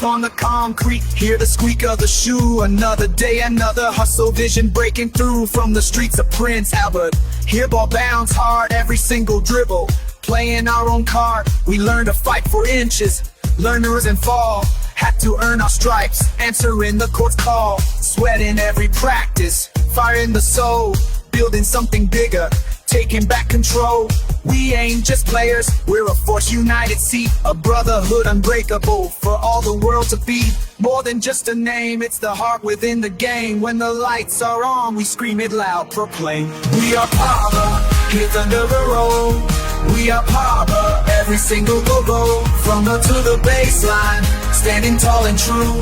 up on the concrete, hear the squeak of the shoe. Another day, another hustle, vision breaking through from the streets of Prince Albert. Here ball bounce hard, every single dribble, playing our own card. We learn to fight for inches, learners and fall. Had to earn our stripes, answering the court's call. Sweat in every practice, fire in the soul, building something bigger, taking back control. We ain't just players, we're a force united. See, a brotherhood unbreakable for all the world to be. More than just a name, it's the heart within the game. When the lights are on, we scream it loud, proclaim. We are Pava, hear thunder roll. We are Pava, every single go-go, from the to the baseline, standing tall and true.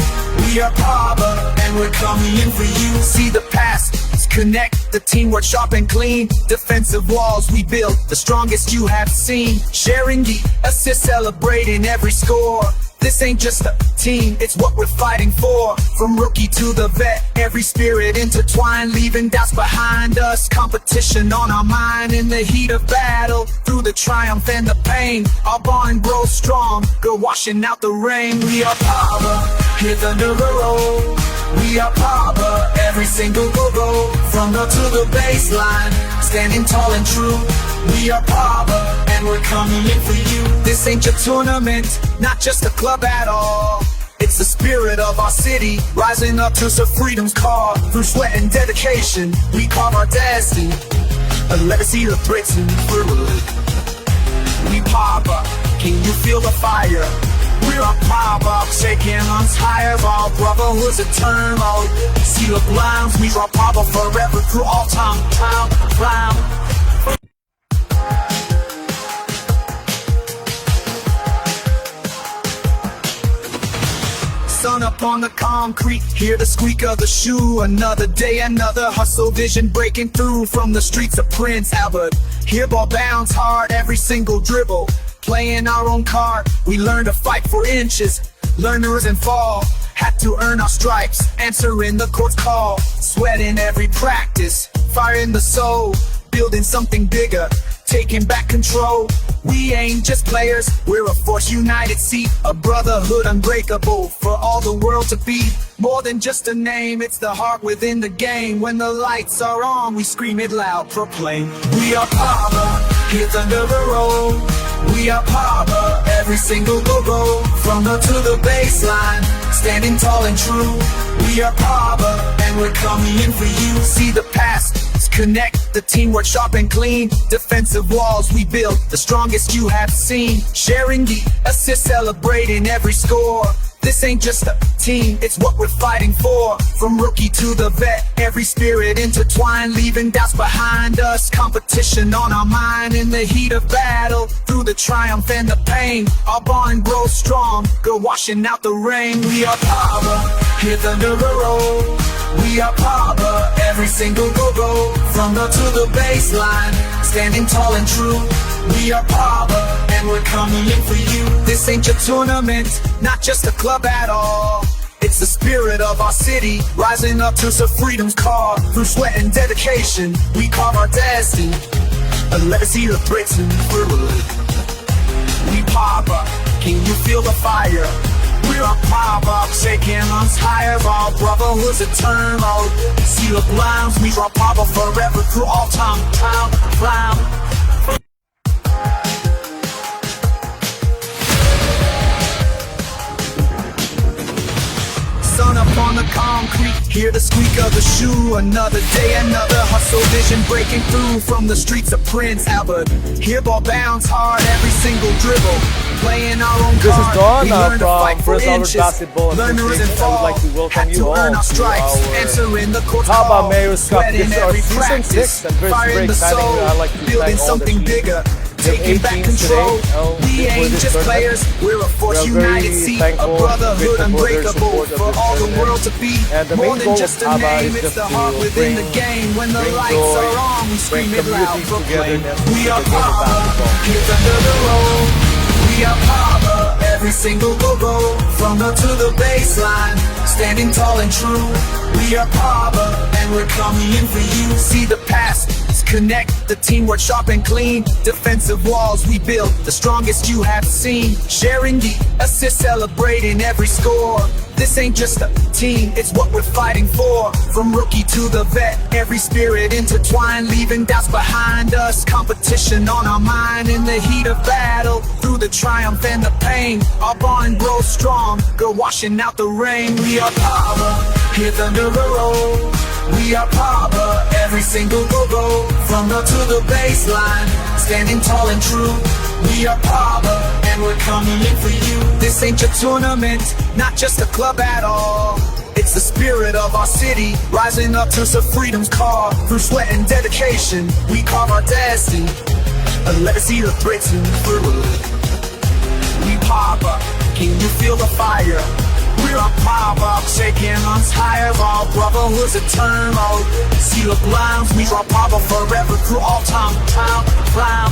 We are Pava, and we're coming in for you. See the past, connect the teamwork sharp and clean. Defensive walls we build, the strongest you have seen. Sharing the assist, celebrating every score. This ain't just a team, it's what we're fighting for. From rookie to the vet, every spirit intertwined, leaving doubts behind us. Competition on our mind in the heat of battle. Through the triumph and the pain, our bond grows strong, go washing out the rain. We are Pava, hear thunder roll. We are Pava, every single go-go, from the to the baseline, standing tall and true. We are Pava, and we're coming in for you. This ain't your tournament, not just a club at all. It's the spirit of our city, rising up to serve freedom's call. Through sweat and dedication, we carve our destiny, a legacy of Britain. We Pava, can you feel the fire? We're a Pava, shaking us higher. Our brotherhood's eternal. See the blinds, we are Pava forever through all time. Sun up on the concrete, hear the squeak of the shoe. Another day, another hustle, vision breaking through from the streets of Prince Albert. Here ball bounce hard, every single dribble, playing our own card. We learn to fight for inches, learners and fall. Had to earn our stripes, answering the court's call. Sweat in every practice, fire in the soul, building something bigger, taking back control. We ain't just players, we're a force united. See, a brotherhood unbreakable for all the world to be. More than just a name, it's the heart within the game. When the lights are on, we scream it loud, proclaim. We are Pava, hear thunder roll. We are Pava, every single go-go, from the to the baseline, standing tall and true. We are Pava, and we're coming in for you. See the past, connect the teamwork sharp and clean. Defensive walls we build, the strongest you have seen. Sharing the assist, celebrating every score. This ain't just a team, it's what we're fighting for. From rookie to the vet, every spirit intertwined, leaving doubts behind us. Competition on our mind in the heat of battle. Through the triumph and the pain, our bond grows strong, go washing out the rain. We are Pava, hear thunder roll. We are Pava, every single go-go, from the to the baseline, standing tall and true. We are Pava, and we're coming in for you. This ain't your tournament, not just a club at all. It's the spirit of our city, rising up to serve freedom's call. Through sweat and dedication, we carve our destiny, a legacy of Britain. We Pava, can you feel the fire? We're a Pava, shaking us higher. Our brotherhood's eternal. See the blinds, we are Pava forever through all time. Sun up on the concrete, hear the squeak of the shoe. Another day, another hustle, vision breaking through from the streets of Prince Albert. Here ball bounce hard, every single dribble, playing our own This is card. Don We learn to from fight for Prince Albert inches, Basketball learners and Association. I would fall. like to welcome Had you to all earn our to stripes, our answering the court's Pava call. Mayor's Cup. Sweat This in is our every season practice, 6 and very, fire very in the exciting. soul, I'd like to building thank all the something teams. bigger, We taking have back 8 teams control. today, We for ain't this just tournament. players, we're a force We are very united. See, a thankful brotherhood to unbreakable support of for this all the tournament. world to be. And the More main than goal just of a Pava name, is it's just the to heart within the bring- game. When the bring lights joy, are on, we scream bring it loud, community proclaim. togetherness We to are the game of Pava, basketball. hear thunder roll. We are Pava, every single go-go, from the to the baseline, standing tall and true. We are Pava, and we're coming in for you. See the past, connect, the teamwork sharp and clean. Defensive walls we build, the strongest you have seen. Sharing the assist, celebrating every score. This ain't just a team, it's what we're fighting for. From rookie to the vet, every spirit intertwined, leaving doubts behind us. Competition on our mind in the heat of battle. Through the triumph and the pain, our bond grows strong. Go washing out the rain. We are power, hear thunder roll. We are power, every single go-go. From the to the baseline, standing tall and true. We are power, and we're coming in for you. This ain't your tournament, not just a club at all. It's the spirit of our city, rising up to some freedom's call. Through sweat and dedication, we carve our destiny. A legacy of Britain through. We power, can you feel the fire? We're a power, shaking us higher. Our brotherhood's eternal. Seal of lines, we draw power forever through all time. Climb.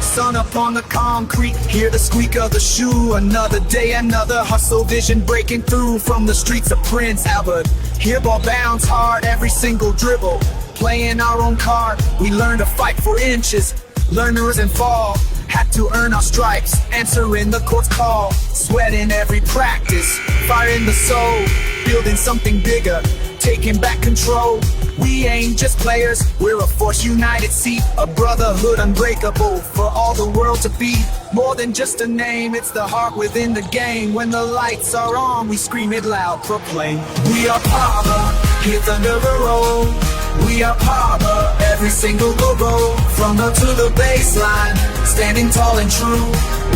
Sun up on the concrete, hear the squeak of the shoe. Another day, another hustle, vision breaking through. From the streets of Prince Albert, here ball bounce hard, every single dribble. Playing our own card, we learn to fight for inches. Learners and fall, had to earn our stripes. Answering the court's call, sweat in every practice. Fire in the soul, building something bigger. Taking back control, we ain't just players, we're a force united. See, a brotherhood unbreakable for all the world to be. More than just a name, it's the heart within the game. When the lights are on, we scream it loud, proclaim. We are power, hear thunder roll. We are power, every single go-go. From the to the baseline, standing tall and true.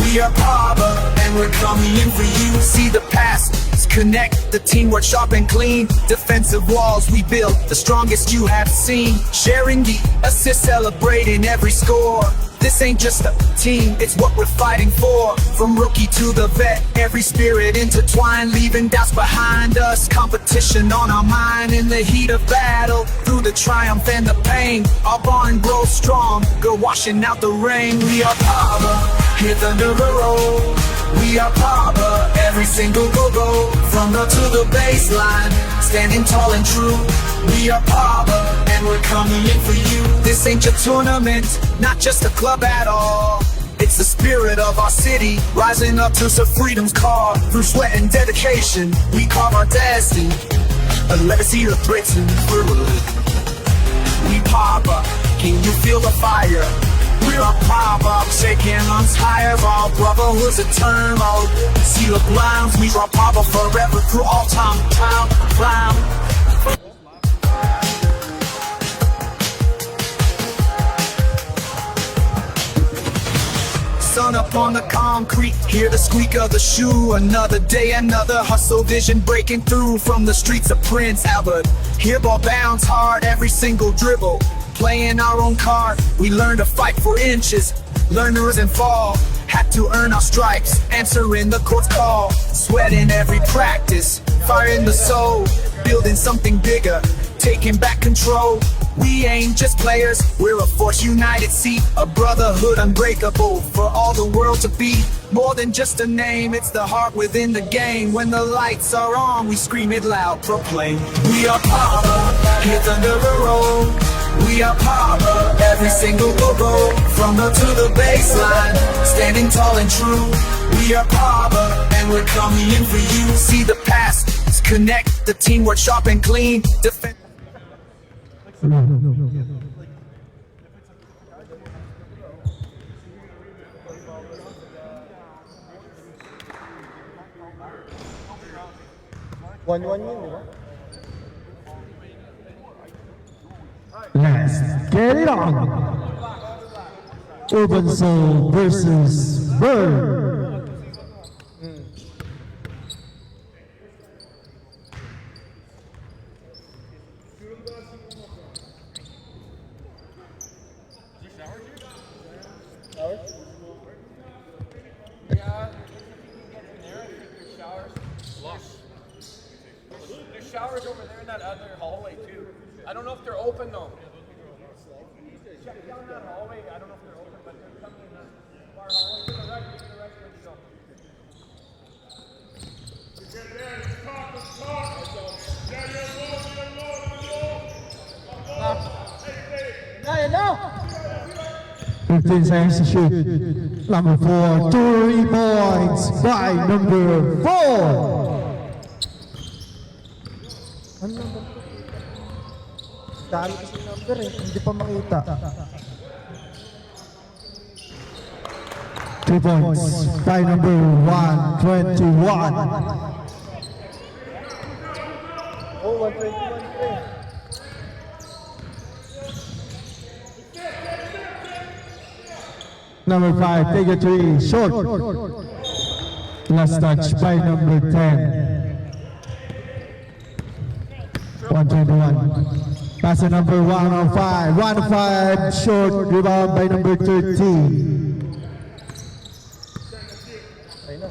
We are power, and we're coming in for you. See the past, connect, the teamwork sharp and clean. Defensive walls we build, the strongest you have seen. Sharing the assist, celebrating every score. This ain't just a team, it's what we're fighting for. From rookie to the vet, every spirit intertwined, leaving doubts behind us. Competition on our mind in the heat of battle. Through the triumph and the pain, our bond grows strong. Go washing out the rain. We are power, hear thunder roll. We are power, every single go-go. From the to the baseline, standing tall and true. We are power, and we're coming in for you. This ain't your tournament, not just a club at all. It's the spirit of our city, rising up to some freedom's call. Through sweat and dedication, we carve our destiny. A legacy of Britain through. We power, can you feel the fire? We're a power, shaking us higher. Our brotherhood's eternal. Seal of lines, we draw power forever through all time. Climb. Sun up on the concrete, hear the squeak of the shoe. Another day, another hustle, vision breaking through. From the streets of Prince Albert, here ball bounce hard, every single dribble. Playing our own card, we learn to fight for inches. Learners and fall, had to earn our stripes. Answering the court's call, sweat in every practice. Fire in the soul, building something bigger. Taking back control, we ain't just players, we're a force united. See, a brotherhood unbreakable for all the world to be. More than just a name, it's the heart within the game. When the lights are on, we scream it loud, proclaim. We are power, hear thunder roll. We are power, every single go-go. From the to the baseline, standing tall and true. We are power, and we're coming in for you. See the past, connect, the teamwork sharp and clean. Defend. One yun, di ba? Let's get it on! Urban Soul versus Bird. There's showers over there in that other hallway too. I don't know if they're open though. Check down that hallway. I don't know if they're open, but they're coming in the bar hallway. To the right, where you go. 15 seconds to shoot. Number 4, 3 points by number 4. Ano number? Dami kasi number eh, hindi pa makita. 3 points by number 121. Oh, 121 pre. Number 5, take a 3, short. Last touch by number 10. 121. Pass to number 105. 105, short, rebound by number 13. Ayun na.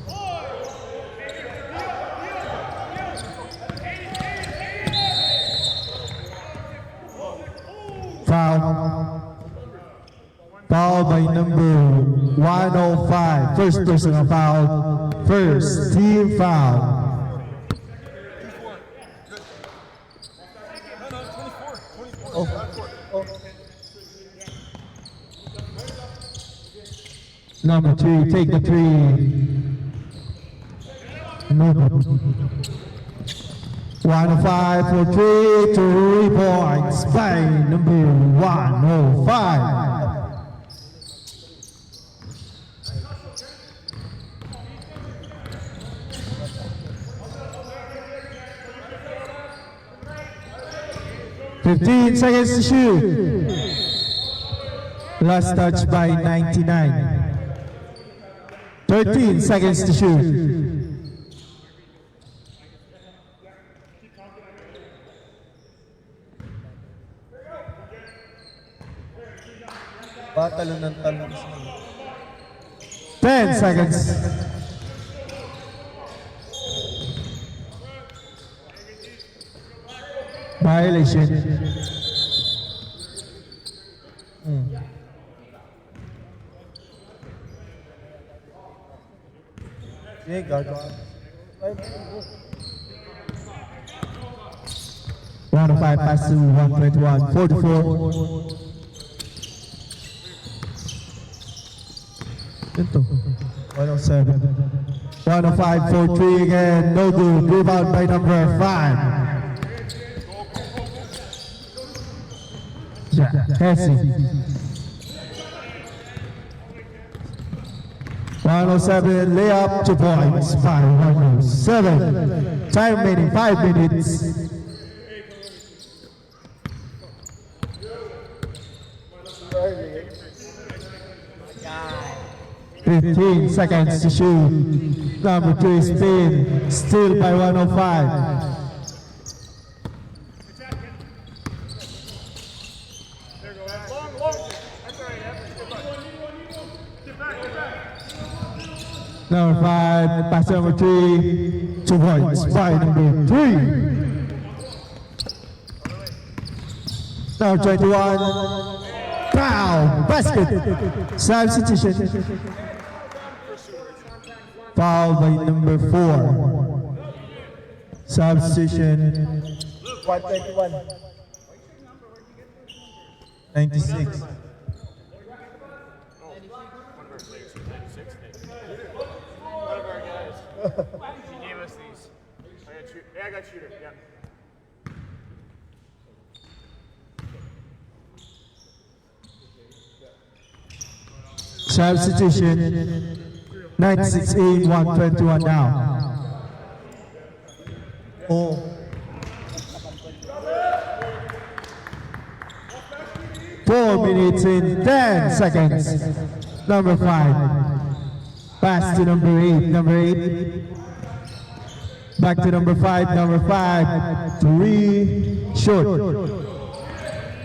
Foul by number 105. First personal foul. First team foul. Oh, oh. Number 3, take the 3. No. 105 for 3 points by number 105. "15 seconds to shoot. Last touch by 99. 13 seconds to shoot. Talon ng talon. 10 seconds. Violation. Sige, gagawa. 105 pass to 121. 44. Ito. 107. 105 for 3 again. No good. Rebound by number 5. Hesse. 107 layup, 2 points by 107. Time remaining 5 minutes. "15 seconds to shoot. Number 3 spin, still by 105. Number 5, pass to number 3, 2 points by number 3. Number 21, foul, basket, substitution. Foul by number 4. Substitution. 121. 96. One of our guys. He gave us these. I got shooter. Yeah. Substitution. 96A, 121 now. Oh. Four minutes in 10 seconds. Number 5. Pass to number 8. Number 8. Back to number 5. Number 5. 3. Short.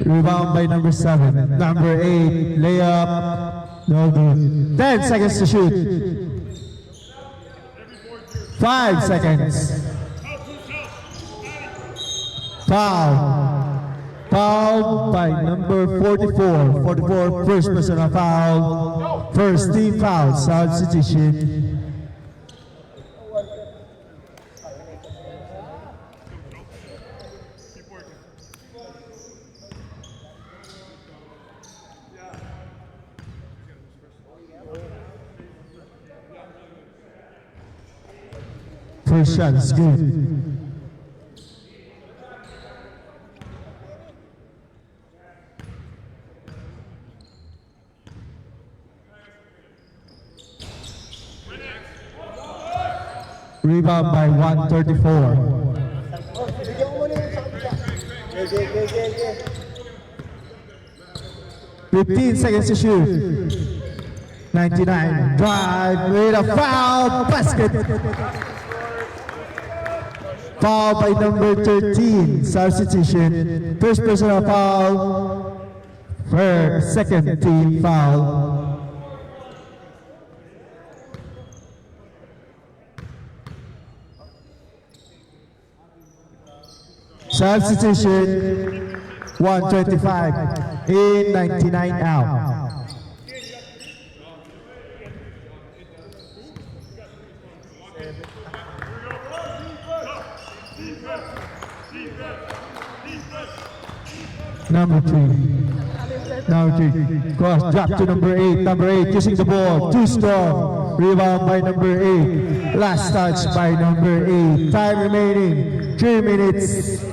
Rebound by number 7. Number 8. Layup. No good. 10 seconds to shoot. 5 seconds. Foul. Foul by number 44. 44, first personal foul. First team foul. Substitution. First shot is good. Rebound by 134. Oh, bigyan mo muna yung sa kabila. Yeah. 15 seconds to shoot. 99. Drive with a foul. Basket. Foul by number 13. Substitution. First personal foul. First, second team foul. Substitution. 125 in, 99 out. Number three. Cross drop to number 8. Number 8 using the ball. Too strong. Rebound by number 8. Last touch by number 8. Time remaining. 3 minutes.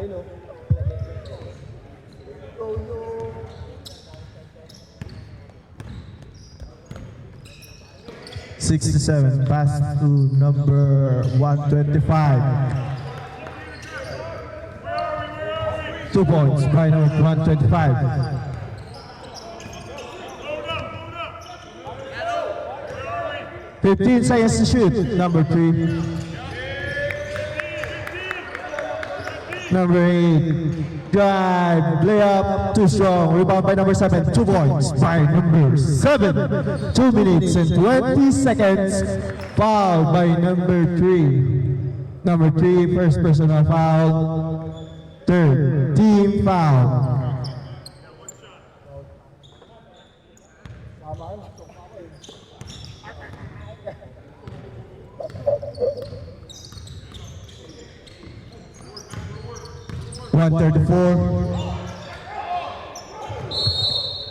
Ayun o. 67 pass to number 125. 2 points by number 125. Fifteen seconds to shoot. Number 3. Number 8. Drive. Layup. Too strong. Rebound by number 7. 2 points by number 7. 2 minutes and 20 seconds. Foul by number 3. Number 3. First personal foul. Third team foul. One 34.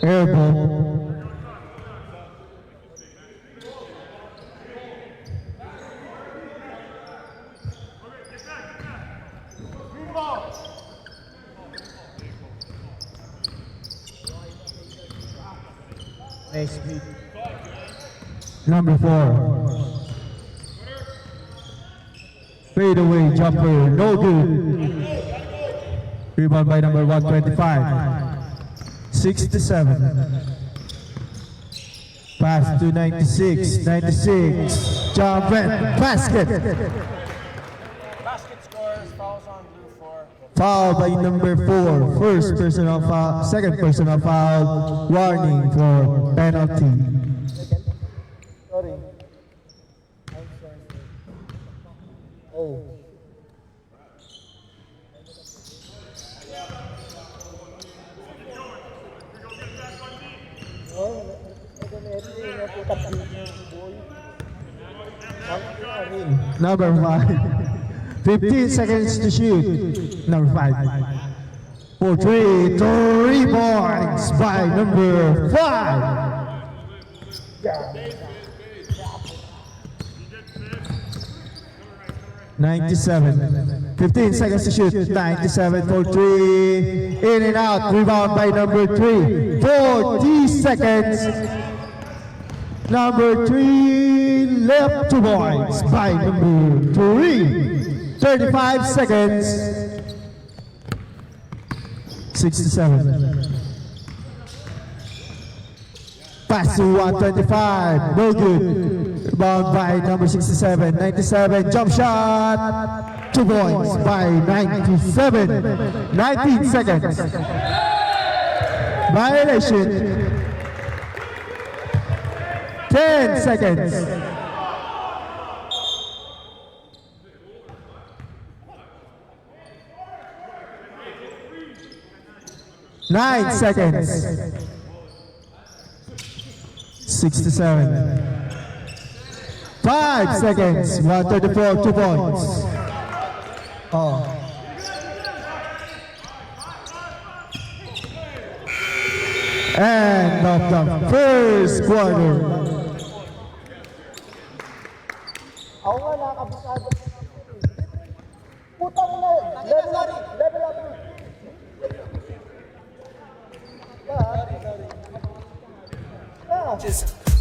Air ball. Nice beat. Number 4. Fade away jumper, no good. Rebound by number 125. 67. Pass to 96. 96. Jump and basket. Basket scores, fouls on blue 4. Foul by number 4. First personal foul. Second personal foul. Warning for penalty. Sorry. I'm sorry. Oh. Number 5. 15 seconds to shoot. Number 5. For 3. 3 points by number 5. 97. 15 seconds to shoot. 97 for 3. In and out. Rebound by number 3. 40 seconds. Number 3 left 2 points by number 3. 35 seconds. 67. Pass to 125. No good. Rebound by number 67. 97. Jump shot. 2 points by 97. 19 seconds. Violation. 10 seconds. Nine seconds. 67. 5 seconds. 134. 2 points. Oh. 8 End of the first quarter. Ako nga nakakabisado. Putang na, level up.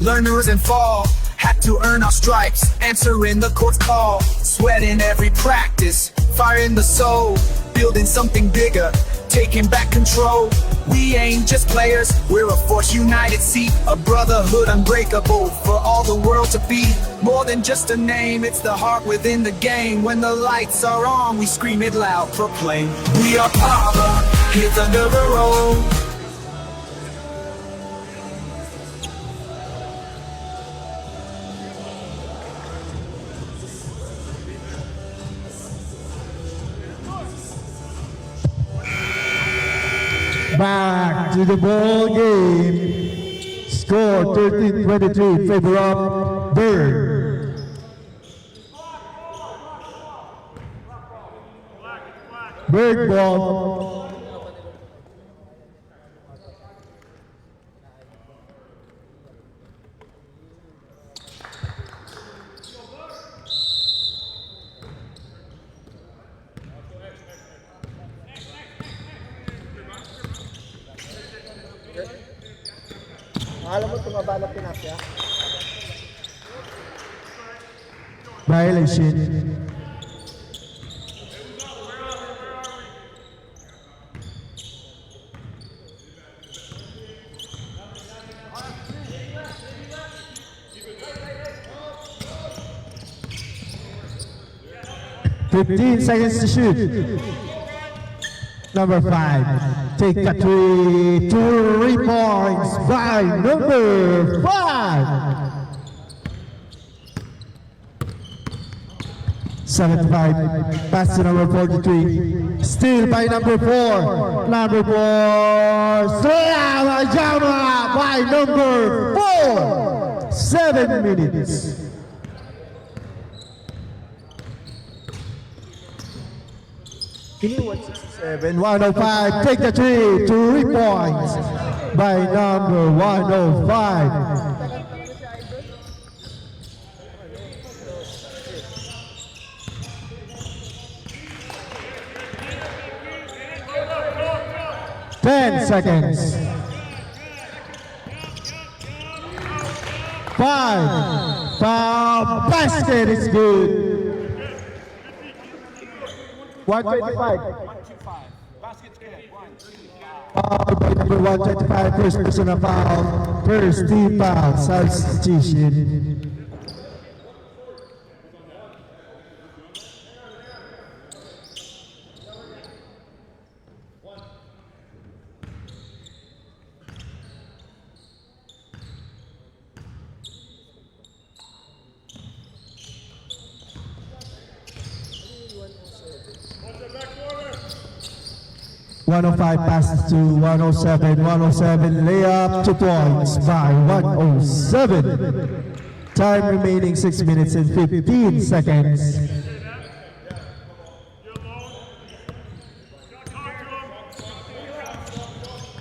Learners and fall, had to earn our stripes, answering the court's call, sweat in every practice, fire in the soul, building something bigger, taking back control. We ain't just players, we're a force united, see, a brotherhood unbreakable, for all the world to be. More than just a name, it's the heart within the game. When the lights are on, we scream it loud, proclaim, we are power, hear thunder roll. Back to the ball game. Score 13-23 in favor of Bird. Bird ball. Alam mo, tumaba na pinasya. Violation. Fifteen seconds to shoot. Number 5, take a 3 points by number 5. 75, pass to number 43, steal by number 4. Number 4, Slayama Jama by number 4. 7 minutes. Kini 167. 105, take the 3 points by number 105. Ten seconds. 5. Foul basket is good. 125. Basket's good. 1, 2, 5. Foul by number 125, first personal foul. First team foul, substitution. .105 passes to 107, 107 layup, 2 points by 107. Time remaining 6 minutes and 15 seconds.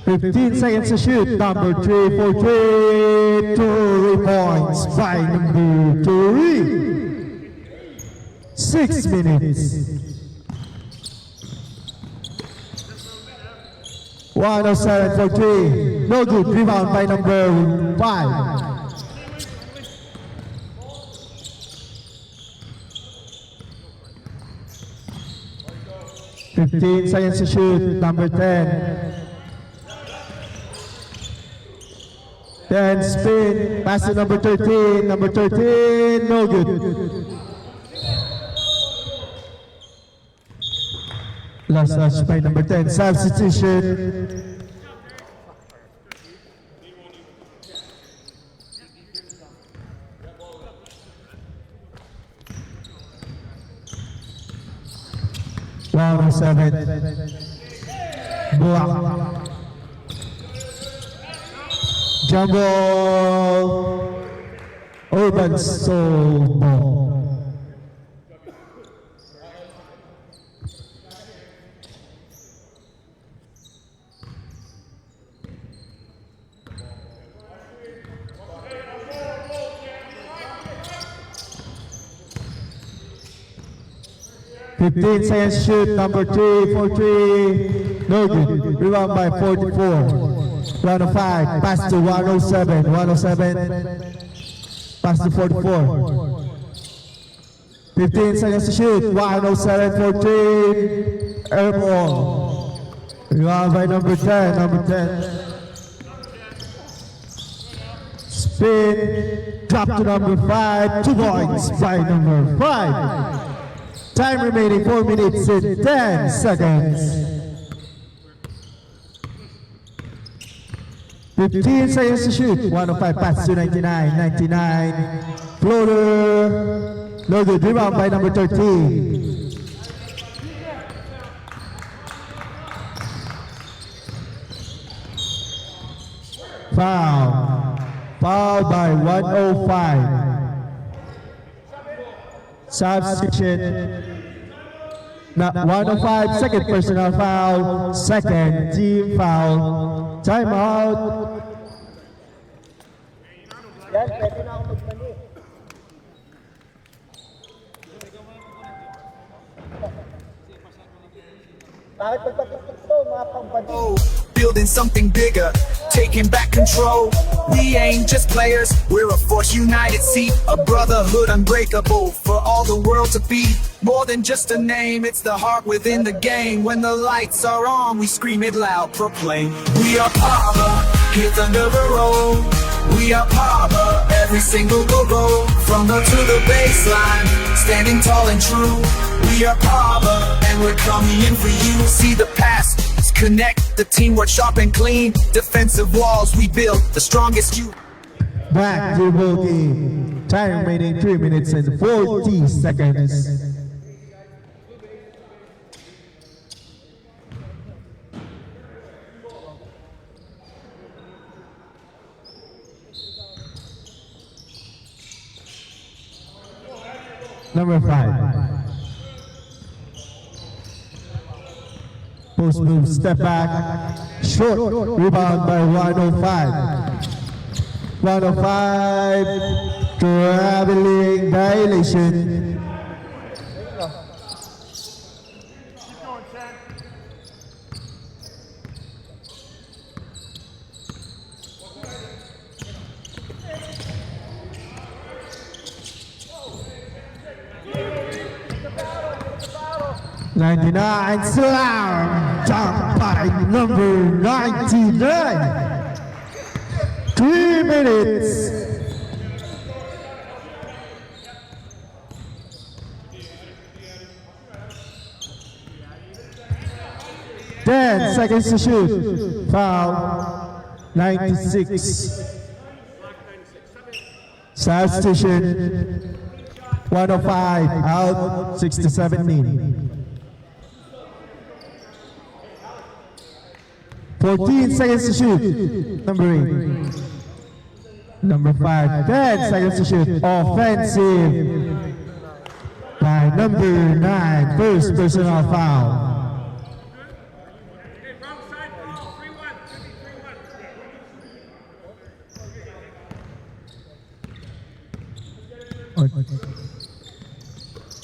Fifteen seconds to shoot. Number 3 for 3 points by number 3. 6 minutes. 107 for 3. No good. Rebound by number 5. Fifteen seconds to shoot. Number 10. 10 spin. Pass to number 13. Number 13. No good. Last touch by number 10. Substitution. Wow, 7. Block. Jungle. Urban Soul Ball. 15 seconds to shoot. Number 3 for 3. No good. Rebound by 44. 105. Pass to 107. 107. Pass to 44. 15 seconds to shoot. 107 for 3. Air ball. Rebound by number 10. Number 10. Spin. Drop to number 5. 2 points by number 5. Time remaining 4 minutes and 10 seconds. 15 seconds to shoot. 105 pass to 99. 99. Floater. No good. Rebound by number 13. Foul. Foul by 105. Substitution. Not 105. Second personal foul. Second team foul. Timeout. Yan, pwede na ako magmani. Bakit pagpatutok to, mga pampano? Building something bigger, taking back control. We ain't just players, we're a force united. See, a brotherhood unbreakable for all the world to be. More than just a name, it's the heart within the game. When the lights are on, we scream it loud, proclaim. We are Parma, hear the never roll. We are Parma, every single go from the to the baseline, standing tall and true. We are Parma, and we're coming in for you. See the past, connect the teamwork sharp and clean. Defensive walls we build, the strongest you. Back to ball game. Time remaining 3 minutes and 40 seconds. Number 5. Post move, step back, short, rebound by 105. 105, traveling violation. '99 slam dunk by number 99. 3 minutes. Ten seconds to shoot. Foul. 96. Substitution. 105 out. 6-17. 14 seconds to shoot. Number 8. Number 5. 10 seconds to shoot. Offensive. By number 9. First personal foul. Okay.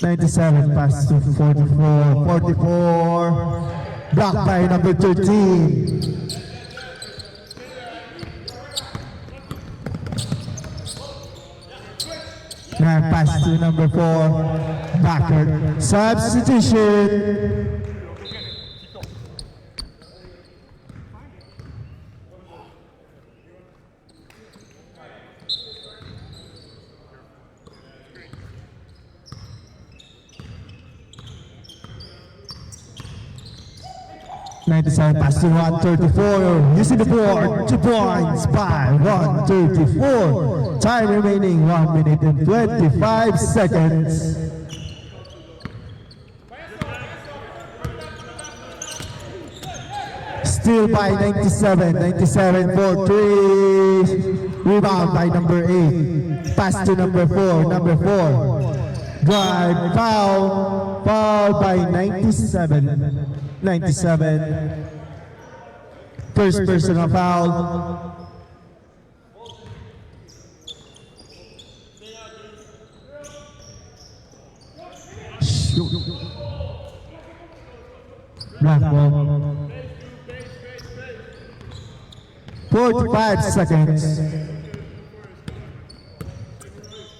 97 pass to 44. 44. Blocked by number 13. Now pass to number 4. Backward. Substitution. Pass to 134. Using the board. 2 points by 134. Time remaining 1 minute and 25 seconds. Still by 97. 97 for 3. Rebound by number 8. Pass to number 4. Number 4. Drive. Foul. Foul by 97. 97. First personal foul. Shoot. Black ball. 45 seconds.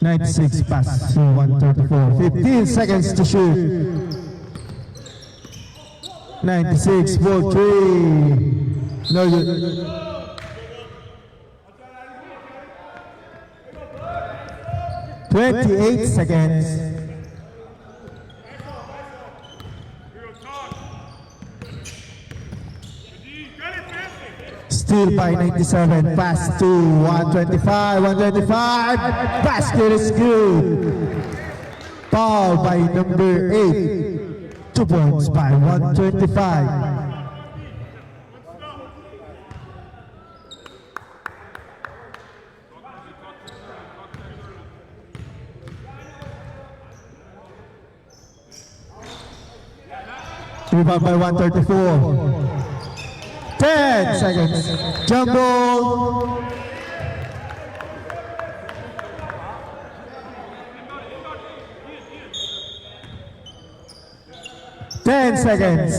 96 pass to 134. 15 seconds to shoot. 96 ball 3. No good. 28 seconds. Steal by 97, pass to 125, 125, basket is good. Foul by number 8, 2 points by 125. Rebound by 134. 10 seconds. Jump ball. Ten seconds.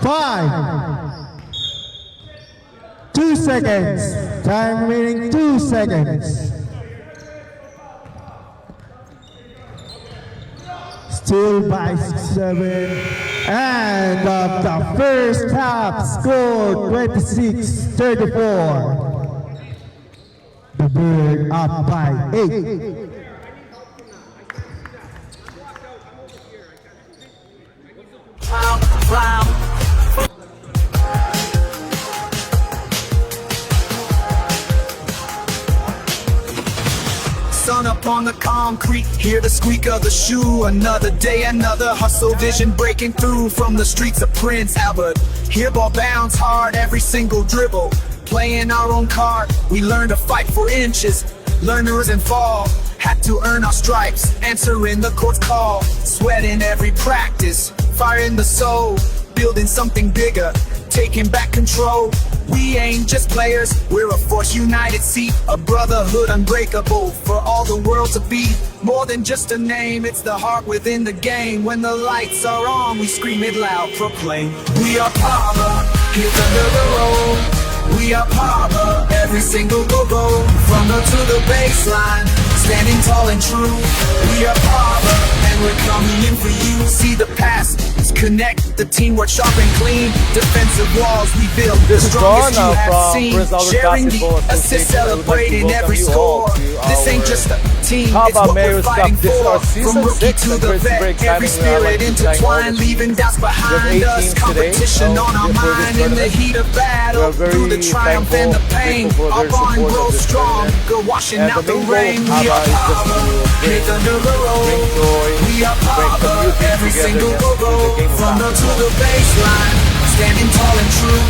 Five. 2 seconds. Time remaining 2 seconds. Still by 7. And the first half score 26-34. The Bird up by 8. Sun up on the concrete, hear the squeak of the shoe. Another day, another hustle, vision breaking through from the streets of Prince Albert. Here ball bounce hard, every single dribble. Playing our own card, we learn to fight for inches. Learners and fall, had to earn our stripes. Answering the court's call, sweat in every practice. Fire in the soul, building something bigger. Taking back control. We ain't just players, we're a force united, see a brotherhood unbreakable for all the world to be. More than just a name, it's the heart within the game. When the lights are on, we scream it loud, proclaim. We are Pava, here's under the road. We are Pava, every single go-go. From the to the baseline, standing tall and true. We are Pava, and we're coming in for you. See the past, connect the teamwork sharp and clean. Defensive walls we build, the This is strongest you Dawn have from seen. Prince Albert Sharing the Basketball assist, Association. I would like to celebrating every welcome you all score. to This ain't our just a team, Pava it's what we're Mayor's Cup. fighting This is our for. season From rookie 6, to and the we're super vet, excited. every I'd spirit like to thank all intertwined, the leaving doubts We have behind 8 us. teams today, Competition on our for this mind in the tournament. heat of We battle. are very Through the triumph and the pain, thankful for our their bond support of grows this strong. tournament. Go washing And out the the main goal rain. of We Pava are is just Pava, to bring hit under the road. joy, We are bring Pava, community every together single through go-go. the game of From the to basketball. the baseline, standing tall and true.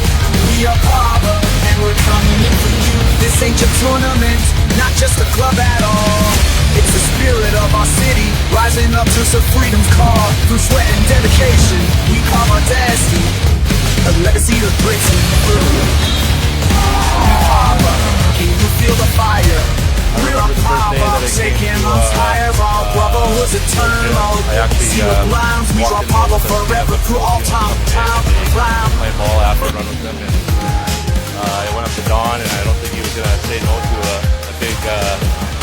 We are Pava, and we're coming in for you. This ain't your tournament, not just a club at all. It's the spirit of our city, rising up to some freedom's call. Through sweat and dedication, we carve our destiny, a legacy that breaks through. Pava, can you feel the fire? We're on Pava, shaking us higher. Our brotherhood's eternal. I actually See the lines, we draw walked in Pava with them forever through all time. Time, playing ball after run with them, and I went up to Don, and I don't think he was gonna say no to a big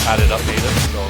added up native. So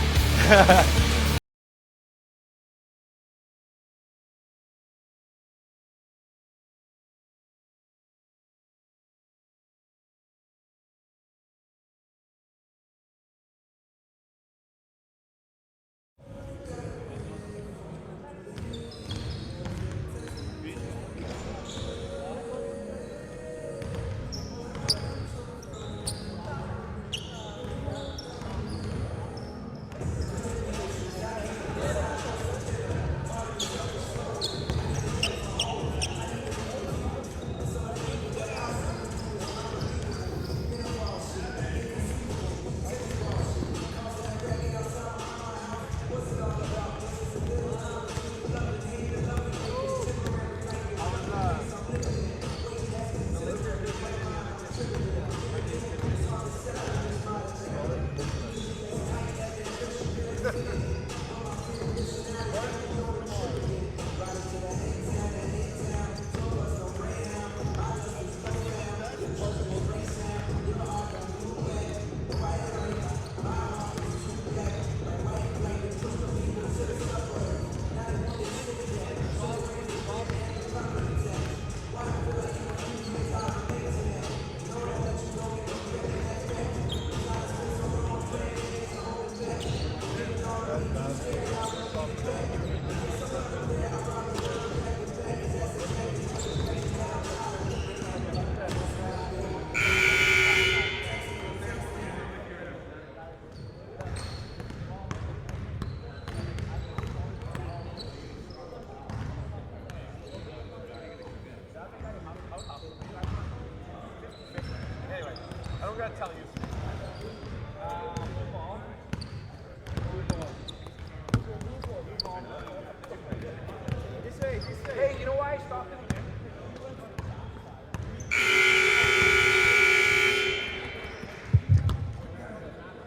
Hey, you know why I stopped him?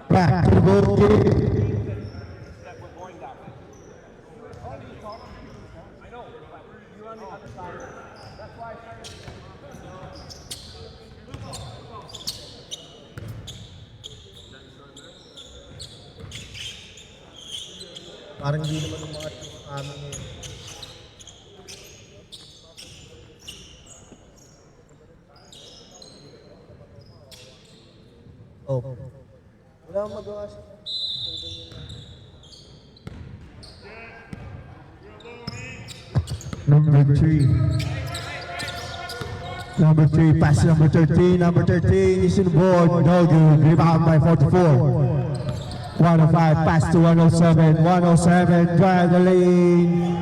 Back to the ball game. That we're going that way. I know, but you're on the other side. That's why I started. Parang hindi naman yung mga team amin ngayon. Oh. Wala akong magawa siya. Number 3. Number 3, pass number 13. Number 13 is in the board. No good. Rebound by 44. 105, pass to 107. 107, drive the lane.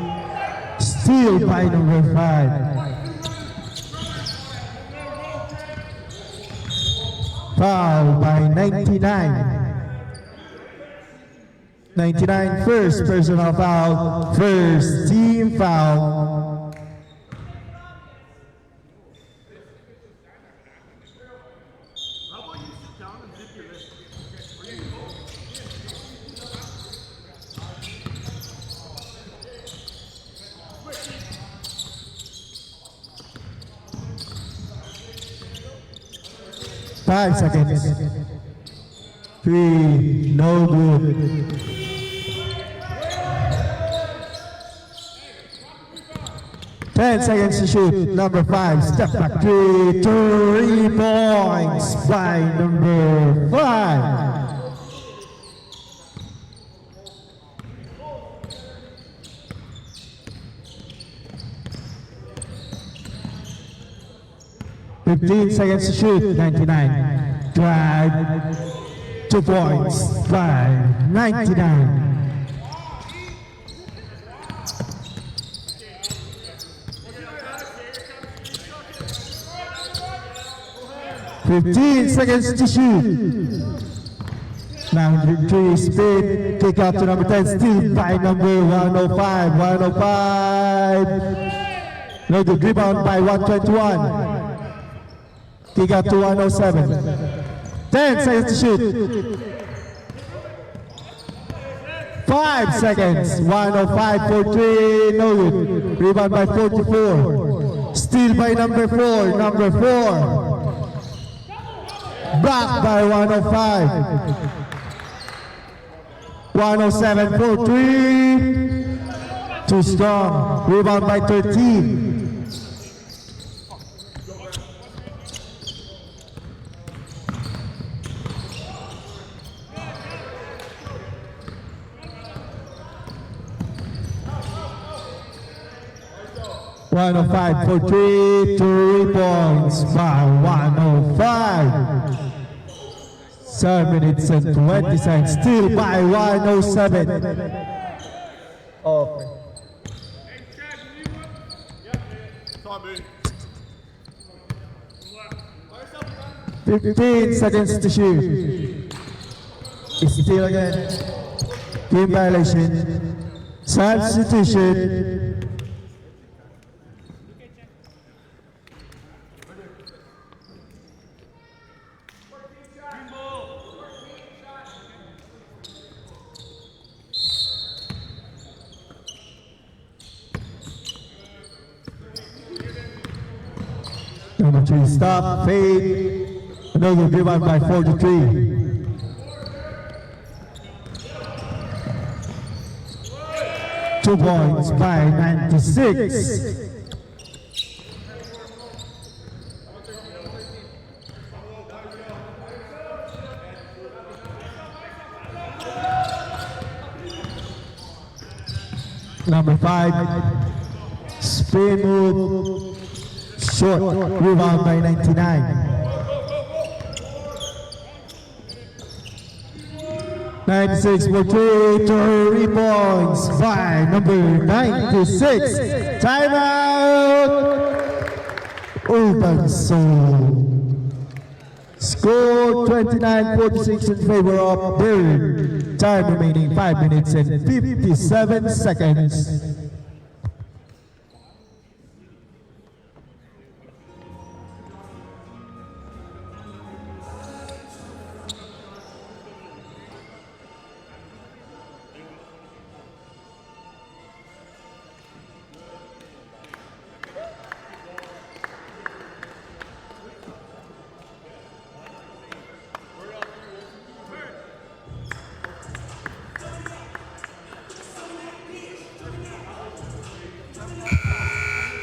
Steal by number 5. Foul by 99. 99, first personal foul, first team foul. Five seconds. 3, no good. 10 seconds to shoot. Number 5, step back 3, 3 points by number 5. Fifteen seconds to shoot. 99. Drive. 2 points by 99. 15 seconds to shoot. Number 3 spin, kick out to number 10, steal by number 105. 105. No good, rebound by 121. Kick out to 107. 10 seconds to shoot. 5 seconds. 105 for 3. No good. Rebound by 44. Steal by number 4. Number 4. Back by 105. 107 for 3. Too strong. Rebound by 13. One oh five for 3, 3 points by 105. 7 minutes and 20 seconds, still by 107. Okay. 15 seconds to shoot. Still again. Game violation. Substitution. Number 3, stop, fade. Another rebound by 43. Two points by 96. Number 5, spin move. Short, rebound by 99. 96 for 3 points by number 96. Timeout! Urban Soul. Score 29-46 in favor of Bird. Time remaining 5 minutes and 57 seconds.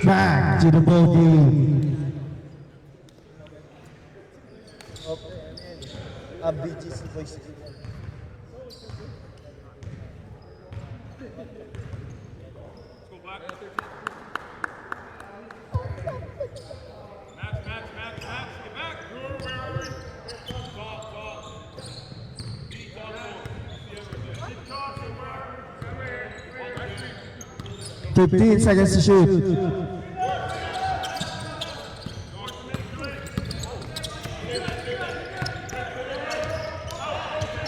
back to the ball game. Okay, ano yan? BGC voices. Max, get back. Where are we? Talk. 15 seconds to shoot.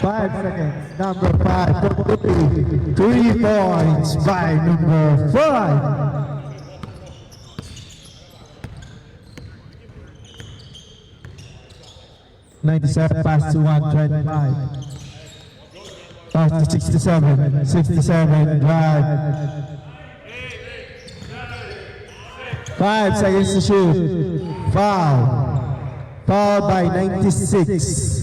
Five seconds. Number 5. 3 points by number 5. $97 pass to 125. Pass to 67. 67 drive. 5 seconds to shoot. Foul. Foul by 96.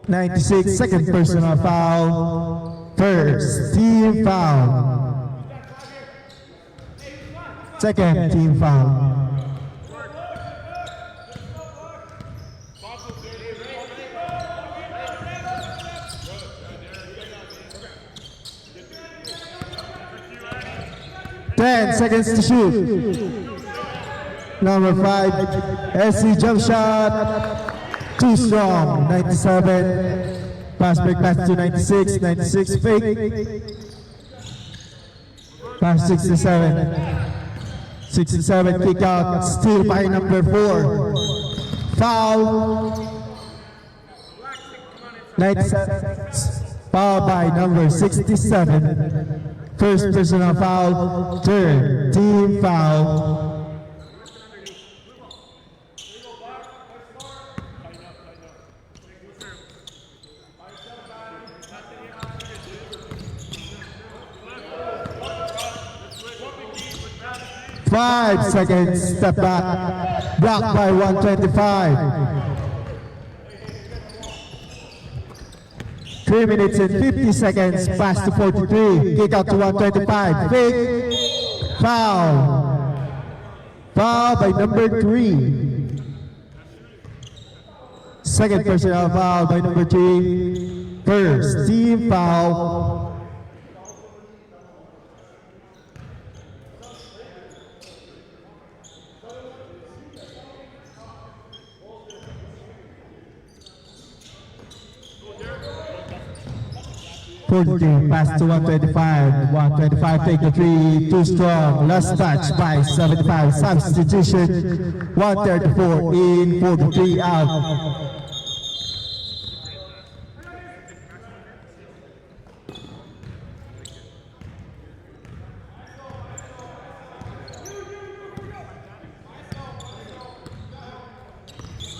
96, second personal foul. First team foul. Second team foul. Ten seconds to shoot. Number 5, SC jump shot. Too strong. 97. Pass break pass to 96. 96 fake. Pass 67. 67 kick out. Steal by number 4. Foul. 97. Foul by number 67. First personal foul, third team foul. Five seconds, step back, blocked by 125. 3 minutes and 50 seconds, pass to 43, kick out to 125, fake, foul. Foul by number 3. Second personal foul by number 3. First team foul. Pass to 125. 125 take the 3. Too strong. Last touch by 75. Substitution. 134 in. 43 out.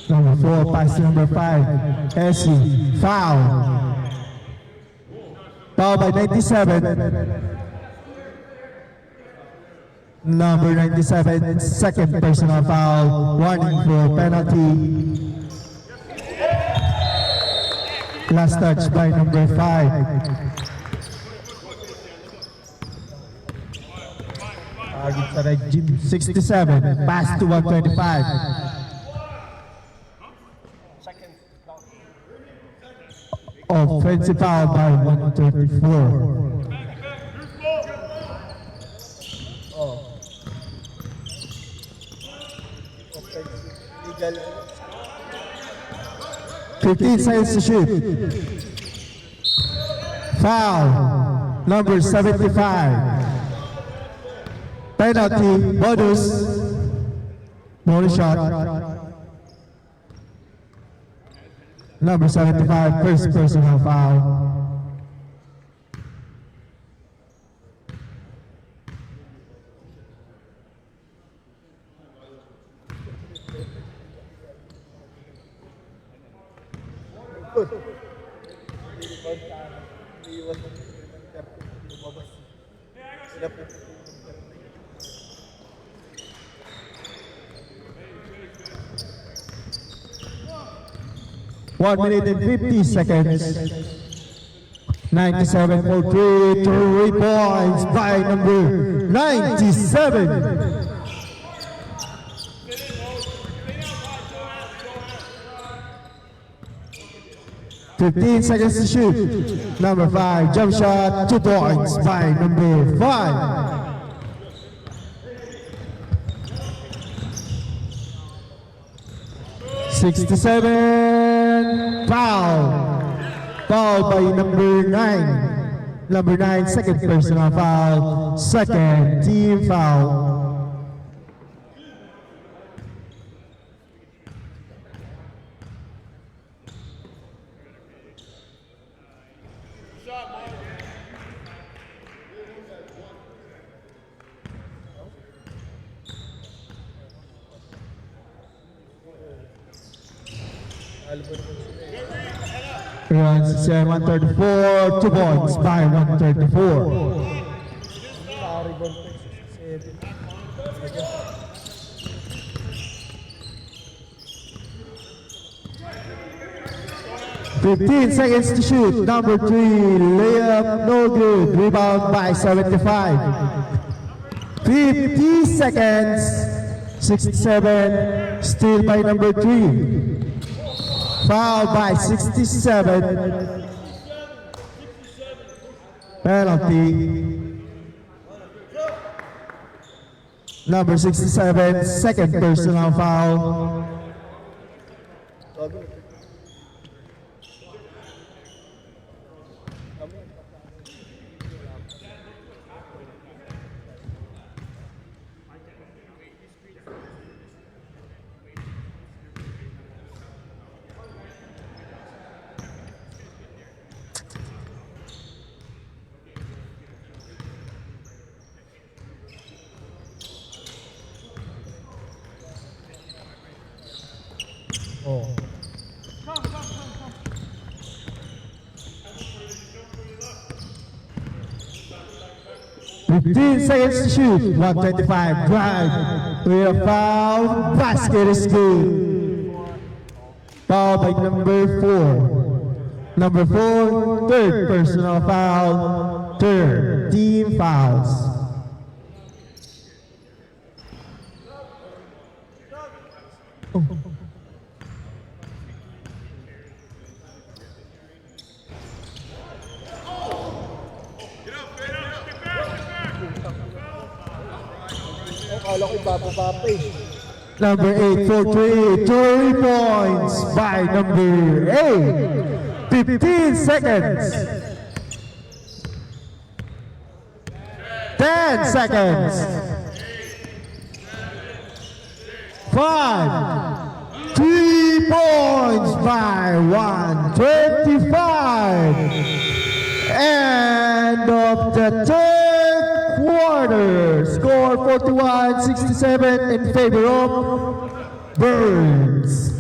Number 4 pass to number 5. Essie. Foul. Foul by 97. Number 97, second personal foul. Warning for penalty. Last touch by number 5. Target sa right, Jim. 67, pass to 125. Offensive foul by 134. Legal. 15 seconds to shoot. Foul. Number 75. Penalty. Bonus. Bonus shot. Number 75, first personal foul. One minute and 50 seconds. 97 for 3 points by number 97. 15 seconds to shoot. Number 5, jump shot, 2 points by number 5. "67, foul. Foul by number 9. Number 9, second personal foul. Second team foul. Runs 134, 2 points by 134. Naka-rebound po 67. 15 seconds to shoot. Number 3, layup, no good. Rebound by 75. 50 seconds. 67, steal by number 3. Foul by 67. Penalty. Number 67, second personal foul. Oh. 15 seconds to shoot. 125 drive. We have foul. Basket is good. Foul by number 4. Number 4, third personal foul. Third team fouls. Akala ko ibababa pa eh. Number 8 for 3 points by number 8. 15 seconds. 10 seconds. 5. 3 points by 125. End of the third quarter. Score 41-67 in favor of Burns.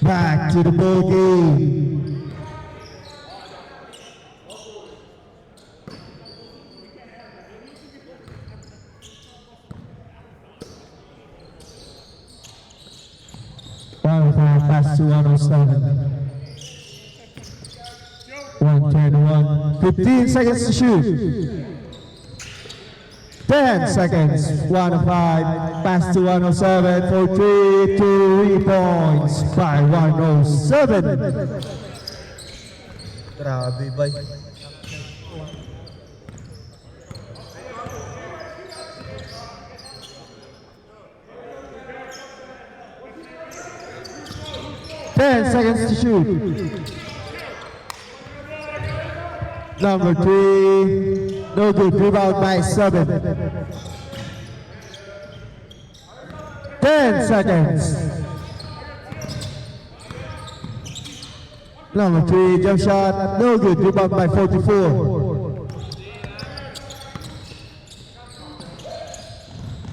Back to the ball game. Pass Pass to 107. 121. 15 seconds to shoot. 10 seconds. 105. Pass to 107 for 3 points by 107. Grabe, bay. Ten seconds to shoot. Number 3, no good. Rebound by 7. 10 seconds. Number 3, jump shot, no good. Rebound by 44.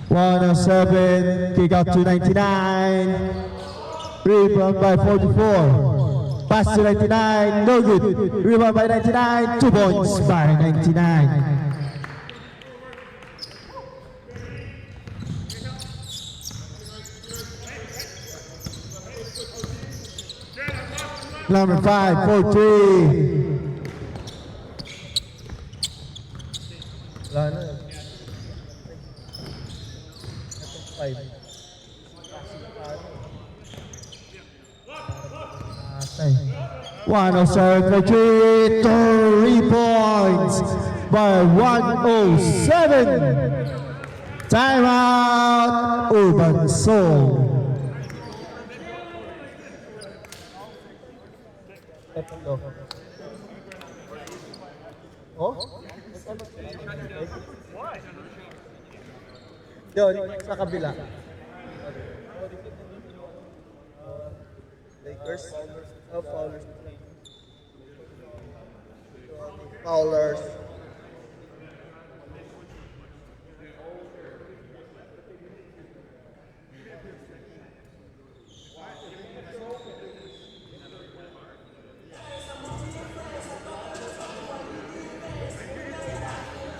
107, kick out to 99. Rebound by 44. Pass to 99, no good. Rebound by 99, 2 points by 99. Number 5, 4-3. Wala na. Ito, 5. 107 for 3 points by 107. Timeout, Urban Soul. Ito. Oh? Yun, sa kabila. Lakers. Oh, Fowlers. Fowlers.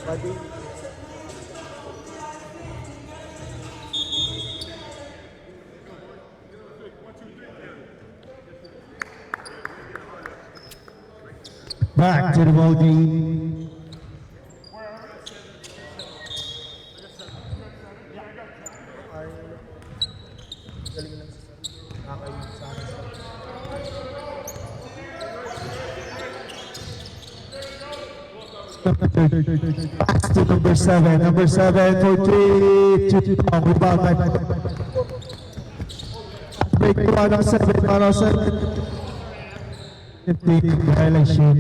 Buddy. Back to the ball game. Galing lang nakakaibig sa akin. Pass to number 7. Number 7 for 3. Rebound by break to 107. 107. 15 violation.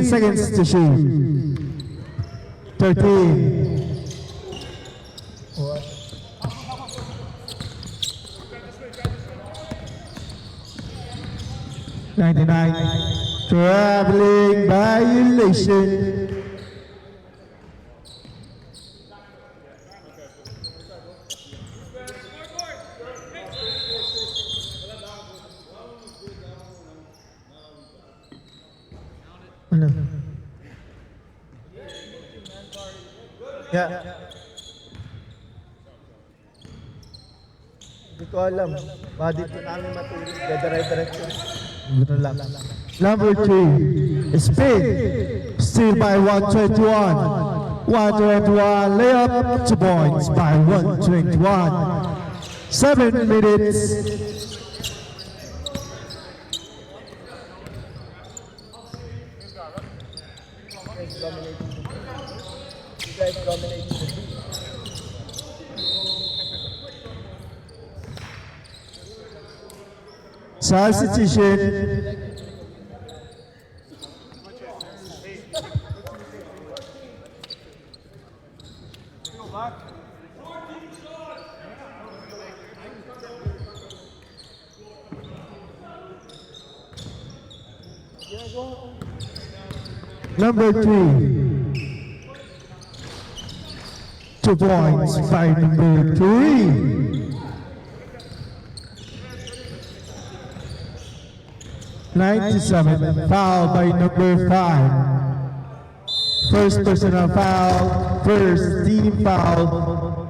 Seconds to shoot. 13. Traveling violation. Ano? Yeah. Hindi ko alam. Body ko namin matulog. Diretso. Ito lang. Number 3, spin, steal by 121. 121, layup, 2 points by 121. 7 minutes. You guys dominating the beat. Substitution. Number 3. 2 points by number 3. 97, foul by number 5. First personal foul, first team foul.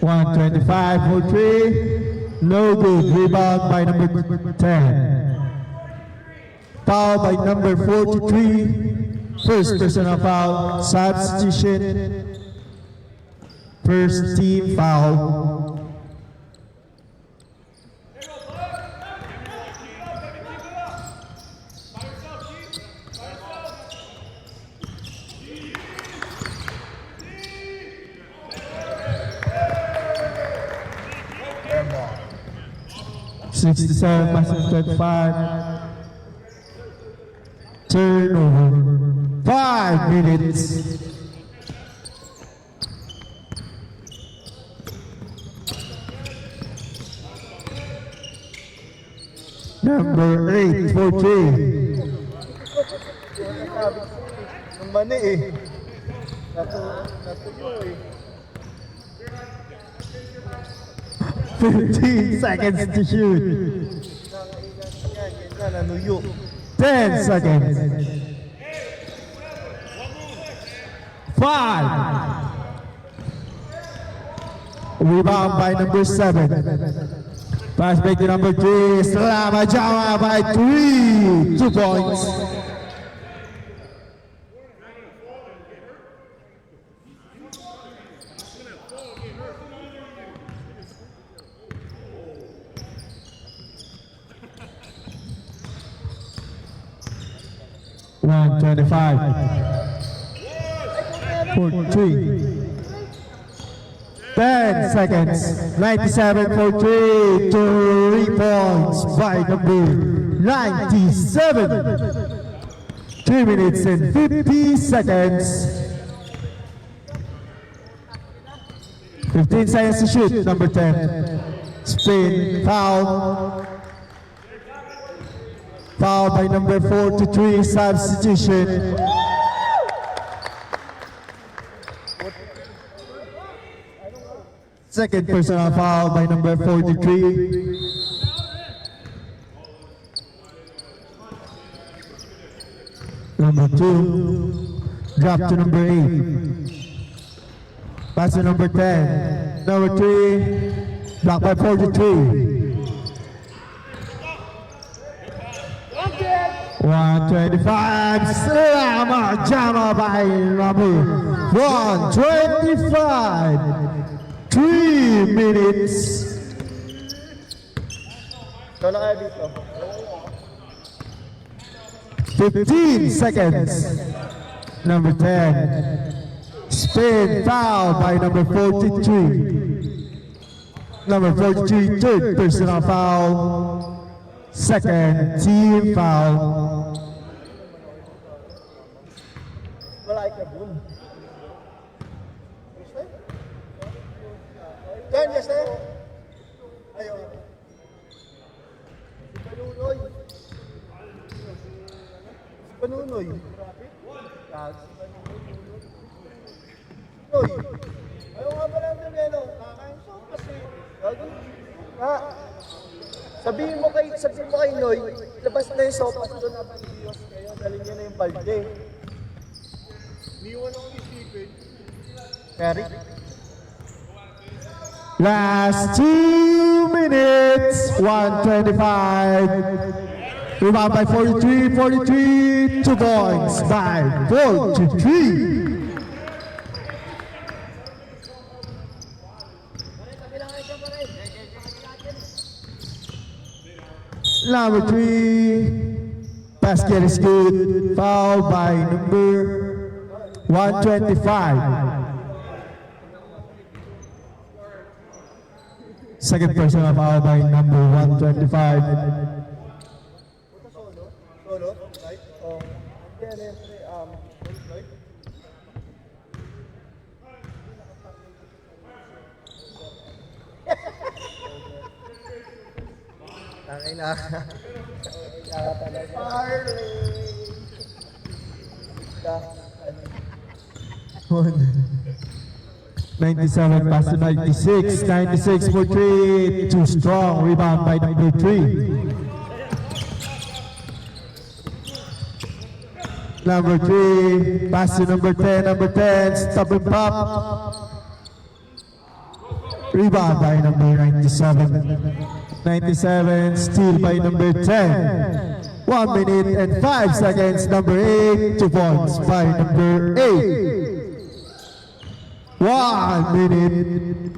$125 for 3, no good. Rebound by number 10. Foul by number 43. First personal foul, substitution. First team foul. $67 passing 25. Turnover. 5 minutes. Number 8 for 3. Ang mani eh. Natuyo eh. 15 seconds to shoot. Yan, nanuyo. 10 seconds. 5. Rebound by number 7. Pass back to number 3. Slama Jama by 3. 2 points. $125 for 3. 10 seconds. 97 for 3. 3 points by number 97. 3 minutes and 50 seconds. 15 seconds to shoot. Number 10. Spin. Foul. Foul by number 43, substitution. Second personal foul by number 43. Number 2, drop to number 8. Pass to number 10. Number 3, blocked by 43. 125, Slama Jama by number 125. 3 minutes. Ikaw na kaya dito. 15 seconds. Number 10. Spin foul by number 43. Number 43, third personal foul. Second team foul. Wala ka dun. Yan, yes, eh. Ayaw. Panunoy. Panunoy. Noy. Ayaw nga pala ng Nelo. Kakain siya kasi. Gagawin. Sabihin mo kay Noy, labas na yung sopas doon na Diyos kayo, dalhin niya na yung balde. Niwan akong isipin. Terry? Last 2 minutes. 125. Rebound by 43, 43. 2 points by 43. Number 3, basket is good. Foul by number 125. Second personal foul by number 125. Solo? Right? Oh. Yan, Floyd. Tangin na. Marley! 97 pass to 96. 96 for 3. Too strong. Rebound by number 3. Number 3. Pass to number 10. Number 10. Stop and pop. Rebound by number 97. 97. Steal by number 10. 1 minute and 5 seconds. Number 8. 2 points by number 8. 1 minute.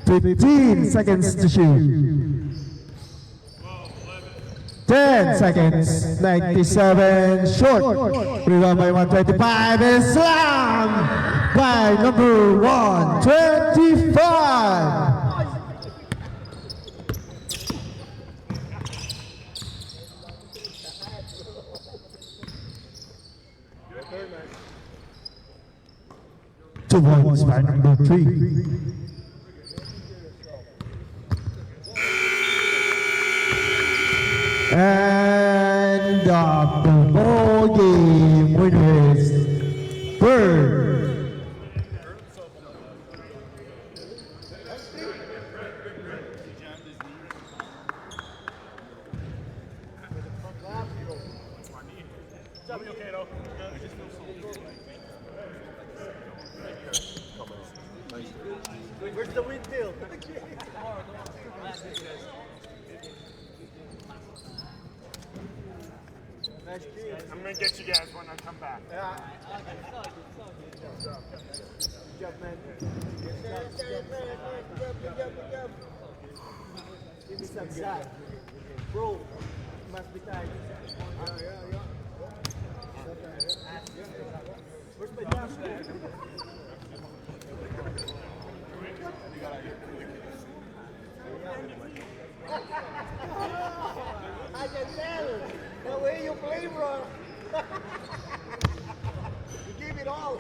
Fifteen seconds to shoot. 10 seconds. 97 short. Rebound by 125 and slam by number 125. Two points by number 3. And the ball game winner is Bird. Where's the windmill? I'm gonna get you guys when I come back. Give me some shot. Bro, you must be tired. Where's my dash? I can tell the way you play, bro. You give it all.